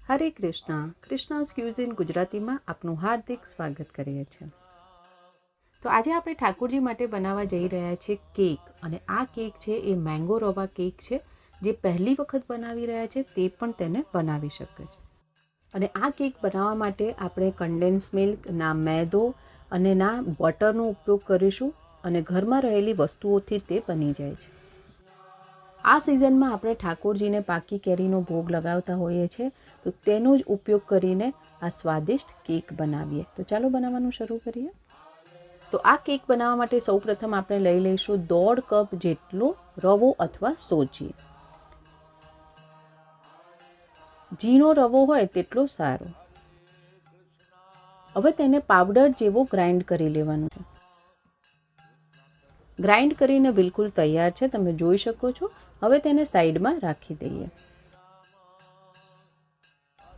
હરે Krishna. કૃષ્ણાસ cuisine ગુજરાતીમાં આપનું હાર્દિક સ્વાગત કરીએ છીએ. તો આજે આપણે ઠાકોરજી માટે બનાવવા જઈ રહ્યા છીએ કેક, અને આ કેક છે એ મેંગો રવા કેક છે. જે પહેલી વખત બનાવી રહ્યા છે તે પણ તેને બનાવી શકે છે. અને આ કેક બનાવવા માટે આપણે કન્ડેન્સ મિલ્ક, ના મેદો અને ના બટરનો ઉપયોગ કરીશું, અને ઘરમાં રહેલી વસ્તુઓથી તે બની જાય છે. આ સિઝનમાં આપણે ઠાકોરજીને પાકી કેરીનો ભોગ લગાવતા હોઈએ છીએ, તો તેનો જ ઉપયોગ કરીને આ સ્વાદિષ્ટ કેક બનાવીએ. તો ચાલો બનાવવાનું શરૂ કરીએ. તો આ કેક બનાવવા માટે સૌપ્રથમ આપણે લઈ લઈશું 1.5 કપ જેટલો રવો અથવા સોજી. ઝીણો રવો હોય તેટલો સારો. હવે તેને પાવડર જેવો ગ્રાઇન્ડ કરી લેવાનું છે. ગ્રાઇન્ડ કરીને બિલકુલ તૈયાર છે, તમે જોઈ શકો છો. હવે તેને સાઈડમાં રાખી દઈએ.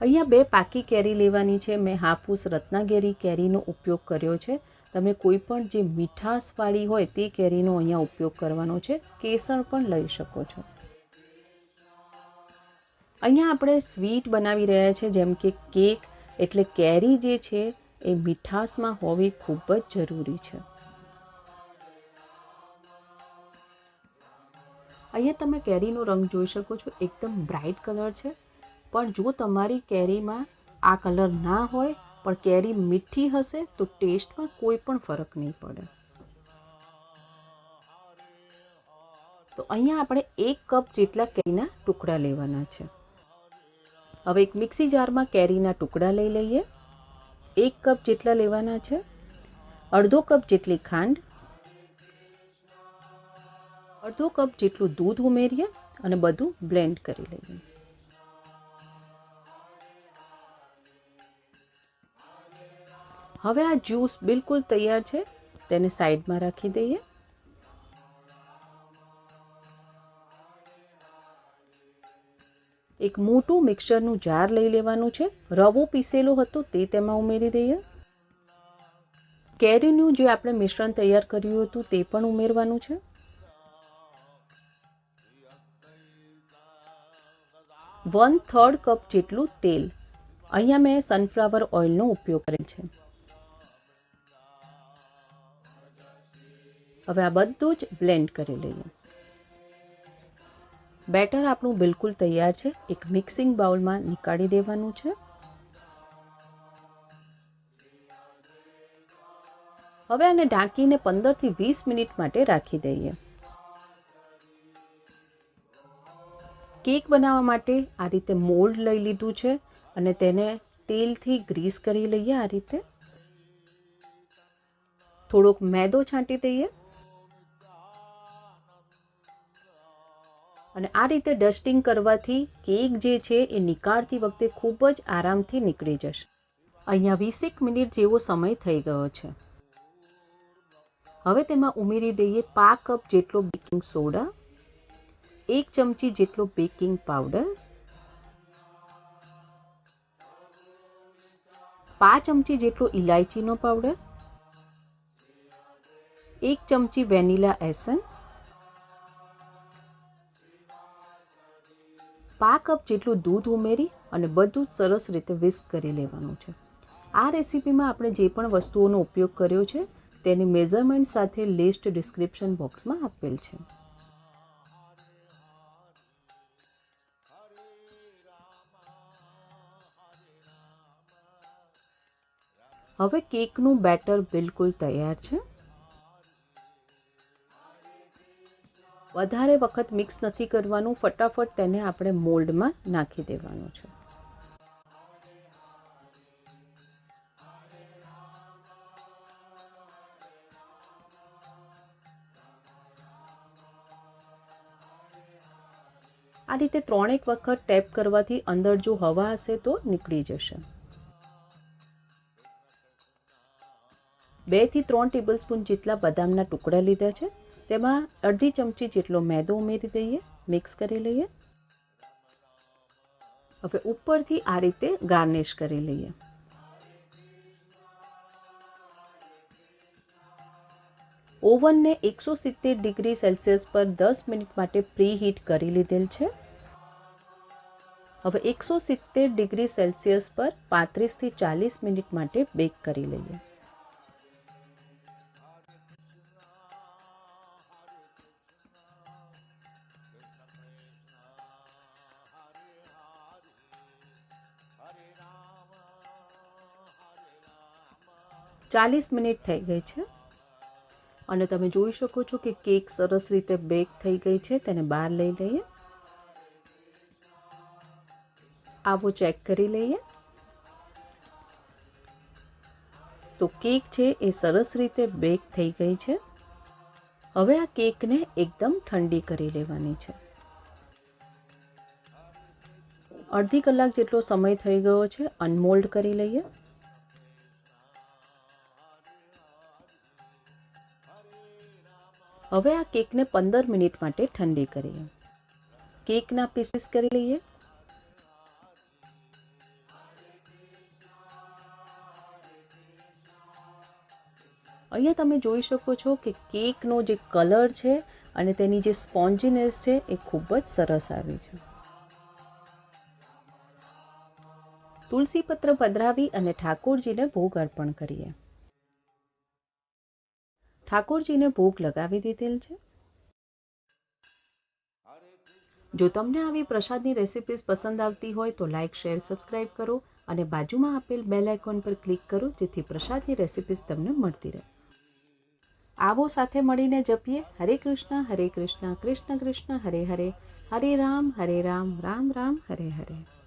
અહીંયા 2 પાકી કેરી લેવાની છે. મેં હાફૂસ રત્નાગેરી કેરીનો ઉપયોગ કર્યો છે. તમે કોઈ પણ જે મીઠાશવાળી હોય તે કેરીનો અહીંયા ઉપયોગ કરવાનો છે. કેસર પણ લઈ શકો છો. અહીંયા આપણે સ્વીટ બનાવી રહ્યા છીએ, જેમ કે કેક, એટલે કેરી જે છે એ મીઠાશમાં હોવી ખૂબ જ જરૂરી છે. અહીંયા તમે કેરીનો રંગ જોઈ શકો છો, એકદમ બ્રાઇટ કલર છે. પણ જો તમારી કેરીમાં આ કલર ના હોય પણ કેરી મીઠી હશે તો ટેસ્ટમાં કોઈ પણ ફરક નહીં પડે. તો અહીંયા આપણે 1 કપ જેટલા કેરીના ટુકડા લેવાના છે. હવે એક મિક્સી જારમાં કેરીના ટુકડા લઈ લઈએ. 1 કપ જેટલા લેવાના છે. અડધો કપ જેટલી ખાંડ, અડધો કપ જેટલું દૂધ ઉમેરીએ અને બધું બ્લેન્ડ કરી લઈએ. હવે આ જ્યુસ બિલકુલ તૈયાર છે, તેને સાઈડમાં રાખી દઈએ. એક મોટું મિક્સરનું જાર લઈ લેવાનું છે. રવો પીસેલો હતો તે તેમાં ઉમેરી દઈએ. કેરીનું જે આપણે મિશ્રણ તૈયાર કર્યું હતું તે પણ ઉમેરવાનું છે. 1/3 કપ જેટલું તેલ, અહીંયા મેં સનફ્લાવર ઓઇલનો ઉપયોગ કરેલ છે. હવે આ બધું જ બ્લેન્ડ કરી લઈએ. બેટર આપણું બિલકુલ તૈયાર છે. એક મિક્સિંગ બાઉલમાં નીકાળી દેવાનું છે. હવે આને ઢાંકીને 15 થી 20 મિનિટ માટે રાખી દઈએ. કેક બનાવવા માટે આ રીતે મોલ્ડ લઈ લીધું છે, અને તેને તેલથી ગ્રીસ કરી લઈએ. આ રીતે થોડોક મેદો છાંટી દઈએ, અને આ રીતે ડસ્ટિંગ કરવાથી કેક જે છે એ નીકાળતી વખતે ખૂબ જ આરામથી નીકળી જશે. અહીંયા 20 મિનિટ જેવો સમય થઈ ગયો છે. હવે તેમાં ઉમેરી દઈએ 5 કપ જેટલો બેકિંગ સોડા, 1 ચમચી જેટલો બેકિંગ પાવડર, 5 ચમચી જેટલો ઇલાયચીનો પાવડર, 1 ચમચી વેનીલા એસન્સ, 5 કપ જેટલું દૂધ ઉમેરી અને બધું જ સરસ રીતે વિસ્ક કરી લેવાનું છે. આ રેસીપીમાં આપણે જે પણ વસ્તુઓનો ઉપયોગ કર્યો છે તેની મેઝરમેન્ટ સાથે લિસ્ટ ડિસ્ક્રિપ્શન બોક્સમાં આપેલ છે. હવે કેકનું બેટર બિલકુલ તૈયાર છે. વધારે વખત મિક્સ નથી કરવાનું, ફટાફટ તેને આપણે મોલ્ડમાં નાખી દેવાનું છે. આ રીતે 3 વખત ટેપ કરવાથી અંદર જો હવા હશે તો નીકળી જશે. 2 થી 3 ટેબલસ્પૂન જેટલા બદામના ટુકડા લીધા છે. તેમાં અડધી ચમચી જેટલો મેદો ઉમેરી દઈએ, મિક્સ કરી લઈએ. હવે ઉપરથી આ રીતે ગાર્નિશ કરી લઈએ. ઓવનને 170 ડિગ્રી સેલ્સિયસ પર 10 મિનિટ માટે પ્રી હીટ કરી લીધેલ છે. હવે 170 ડિગ્રી સેલ્સિયસ પર 35થી 40 મિનિટ માટે બેક કરી લઈએ. ચાલીસ મિનિટ થઈ ગઈ છે અને તમે જોઈ શકો છો કે કેક સરસ રીતે બેક થઈ ગઈ છે. તેને બહાર લઈ લઈએ. આવો ચેક કરી લઈએ તો કેક છે એ સરસ રીતે બેક થઈ ગઈ છે. હવે આ કેકને એકદમ ઠંડી કરી લેવાની છે. અડધી કલાક જેટલો સમય થઈ ગયો છે. અનમોલ્ડ કરી લઈએ. હવે આ કેકને 15 મિનિટ માટે ઠંડી કરીએ. કેકના પીસીસ કરી લઈએ. અહીંયા તમે જોઈ શકો છો કે કેકનો જે કલર છે અને તેની જે સ્પોન્જીનેસ છે એ ખૂબ જ સરસ આવી છે. તુલસી પત્ર પધરાવી અને ઠાકોરજીને ભોગ અર્પણ કરીએ. ઠાકોરજીને ભોગ લગાવી દીધેલ છે. જો તમને આવી પ્રસાદની રેસિપીઝ પસંદ આવતી હોય તો લાઇક, શેર, સબસ્ક્રાઈબ કરો અને બાજુમાં આપેલ બેલ આઇકોન પર ક્લિક કરો જેથી પ્રસાદની રેસિપીઝ તમને મળતી રહે. આવો સાથે મળીને જપીએ હરે કૃષ્ણ, કૃષ્ણ કૃષ્ણ, હરે હરે, હરે રામ, રામ રામ, હરે હરે.